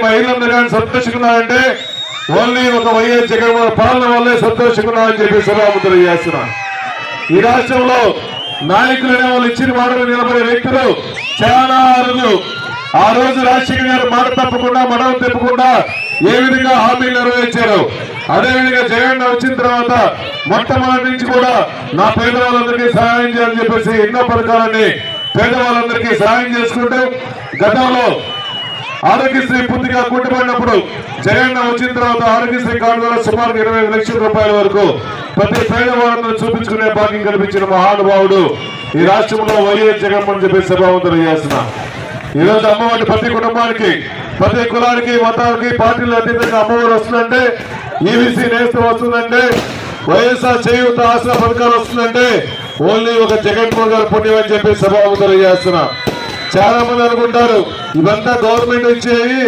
మహిళలు కానీ సంతోషిస్తున్నారంటే ఓన్లీ ఒక వైఎస్ జగన్మోహన్ పాలన వల్లే సంతోషిస్తున్నారని చెప్పి సభాముద్ర చేస్తున్నా. ఈ రాష్ట్రంలో నాయకులనే వాళ్ళు ఇచ్చిన మాటలు నిలబడే వ్యక్తులు చాలా అరుదు. ఆ రోజు రాజశేఖర్ గారు మాట తప్పకుండా మడవ తిప్పకుండా ఏ విధంగా హామీలు నెరవేర్చారు, అదేవిధంగా జగన్ వచ్చిన తర్వాత మొట్టమొదటి నుంచి కూడా నా పేదవాళ్ళందరికీ సహాయం చేయాలని చెప్పేసి ఎన్నో పథకాలని పేదవాళ్ళందరికీ సహాయం చేసుకుంటూ గతంలో ఆరోగ్యశ్రీ పూర్తిగా కుంటుపడినప్పుడు జగన్ వచ్చిన తర్వాత ఆరోగ్యశ్రీ కార్డు ద్వారా సుమారు 25 లక్షల రూపాయల వరకు ప్రతి పేదవాళ్ళందరూ చూపించుకునే భాగ్యం కల్పించిన మహానుభావుడు ఈ రాష్ట్రంలో వైఎస్ జగన్మోహన్ చెప్పి సభావంతులు చేస్తున్నా. ఈ రోజు అమ్మఒడి ప్రతి కుటుంబానికి, ప్రతి కులానికి, మతానికి, పార్టీలు అతీతంగా అమ్మఒడి వస్తుందంటే, ఈబీసీ నేస్తం వస్తుందంటే, వైఎస్ఆర్ చేయూత ఆసరా పథకాలు వస్తుందంటే ఓన్లీ ఒక జగన్మోహన్ గారు పుణ్యం అని చెప్పి సభావంతులు చేస్తున్నా. చాలా మంది అనుకుంటారు ఇవంతా గవర్నమెంట్ ఇచ్చేవి